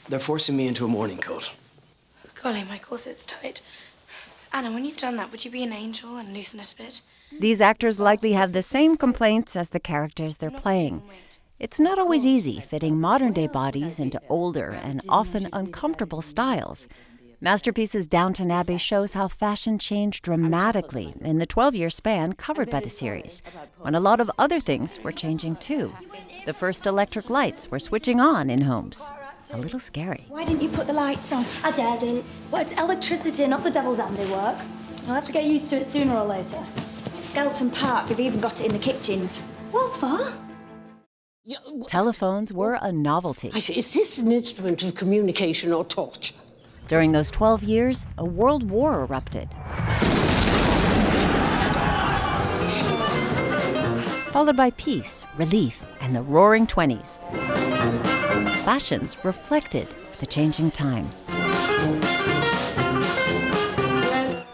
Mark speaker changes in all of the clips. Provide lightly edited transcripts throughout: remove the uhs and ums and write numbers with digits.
Speaker 1: They're forcing me into a morning coat.
Speaker 2: Golly, my corset's tight. Anna, when you've done that, would you be an angel and loosen it a bit?
Speaker 3: These actors likely have the same complaints as the characters they're playing. It's not always easy fitting modern-day bodies into older and often uncomfortable styles. Masterpiece's Downton Abbey shows how fashion changed dramatically in the 12-year span covered by the series, when a lot of other things were changing too. The first electric lights were switching on in homes. A little scary.
Speaker 2: Why didn't you put the lights on?
Speaker 4: I daredn't.
Speaker 2: Well, it's electricity, not the devil's handiwork. I'll have to get used to it sooner or later.
Speaker 4: Skelton Park, they've even got it in the kitchens.
Speaker 2: What for?
Speaker 3: Telephones were a novelty.
Speaker 5: Is this an instrument of communication or torture?
Speaker 3: During those 12 years, a world war erupted, followed by peace, relief, and the roaring 20s. Fashions reflected the changing times.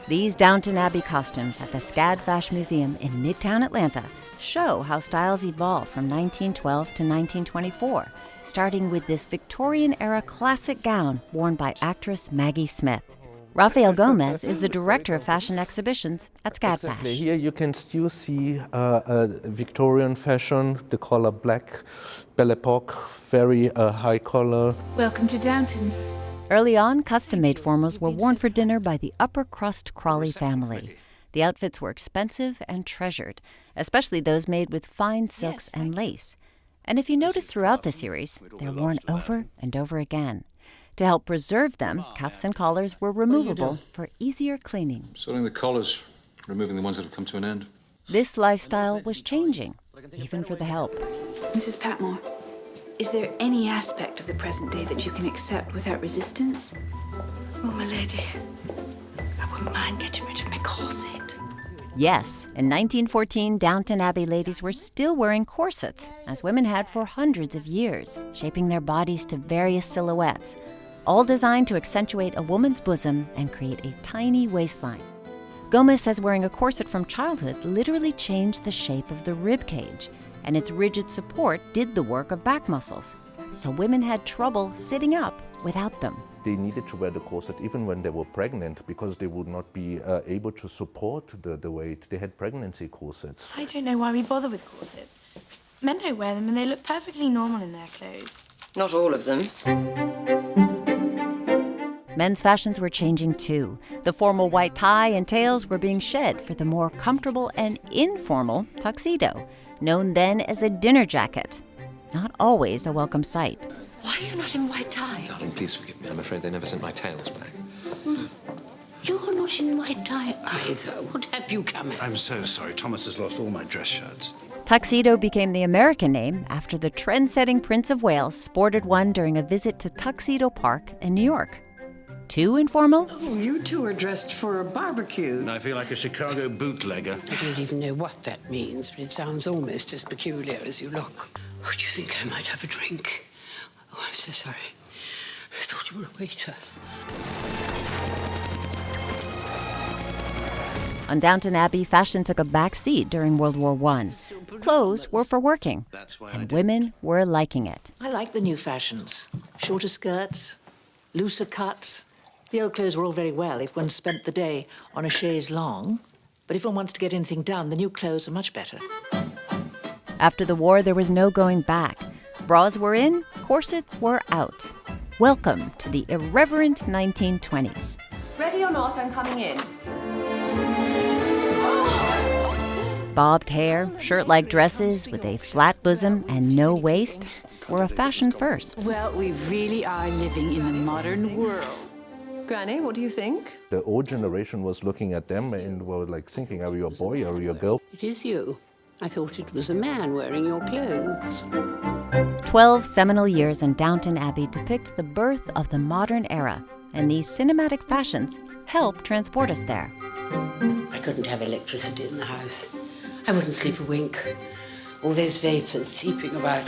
Speaker 3: These Downton Abbey costumes at the SCAD Fashion Museum in Midtown Atlanta show how styles evolved from 1912 to 1924, starting with this Victorian-era classic gown worn by actress Maggie Smith. Rafael Gomez is the director of fashion exhibitions at SCAD Fashion.
Speaker 6: Here you can still see Victorian fashion, the color black, Belle Epoque, very high color.
Speaker 7: Welcome to Downton.
Speaker 3: Early on, custom-made formals were worn for dinner by the upper-crust Crawley family. The outfits were expensive and treasured, especially those made with fine silks and lace. And if you notice throughout the series, they're worn over and over again. To help preserve them, cuffs and collars were removable for easier cleaning.
Speaker 8: Sorting the collars, removing the ones that have come to an end.
Speaker 3: This lifestyle was changing, even for the help.
Speaker 7: Mrs. Patmore, is there any aspect of the present day that you can accept without resistance?
Speaker 2: Oh, my lady, I wouldn't mind getting rid of my corset.
Speaker 3: Yes, in 1914, Downton Abbey ladies were still wearing corsets, as women had for hundreds of years, shaping their bodies to various silhouettes, all designed to accentuate a woman's bosom and create a tiny waistline. Gomez says wearing a corset from childhood literally changed the shape of the rib cage, and its rigid support did the work of back muscles. So women had trouble sitting up without them.
Speaker 6: They needed to wear the corset even when they were pregnant because they would not be able to support the weight. They had pregnancy corsets.
Speaker 2: I don't know why we bother with corsets. Men don't wear them and they look perfectly normal in their clothes.
Speaker 1: Not all of them.
Speaker 3: Men's fashions were changing too. The formal white tie and tails were being shed for the more comfortable and informal tuxedo, known then as a dinner jacket. Not always a welcome sight.
Speaker 5: Why are you not in white tie?
Speaker 8: Darling, please forgive me. I'm afraid they never sent my tails back.
Speaker 5: You're not in white tie either. What have you come as?
Speaker 9: I'm so sorry. Thomas has lost all my dress shirts.
Speaker 3: Tuxedo became the American name after the trend-setting Prince of Wales sported one during a visit to Tuxedo Park in New York. Too informal?
Speaker 10: Oh, you two are dressed for a barbecue.
Speaker 9: I feel like a Chicago bootlegger.
Speaker 5: I don't even know what that means, but it sounds almost as peculiar as you look. Oh, do you think I might have a drink? Oh, I'm so sorry. I thought you were a waiter.
Speaker 3: On Downton Abbey, fashion took a back seat during World War I. Clothes were for working, and women were liking it.
Speaker 10: I like the new fashions. Shorter skirts, looser cuts. The old clothes were all very well if one spent the day on a chaise longue, but if one wants to get anything done, the new clothes are much better.
Speaker 3: After the war, there was no going back. Bras were in, corsets were out. Welcome to the irreverent 1920s.
Speaker 11: Ready or not, I'm coming in.
Speaker 3: Bobbed hair, shirt-like dresses with a flat bosom and no waist were a fashion first.
Speaker 7: Well, we really are living in the modern world.
Speaker 11: Granny, what do you think?
Speaker 6: The old generation was looking at them and were like thinking, are you a boy or are you a girl?
Speaker 5: It is you. I thought it was a man wearing your clothes.
Speaker 3: 12 seminal years in Downton Abbey depict the birth of the modern era, and these cinematic fashions help transport us there.
Speaker 5: I couldn't have electricity in the house. I wouldn't sleep a wink. All those vapors seeping about.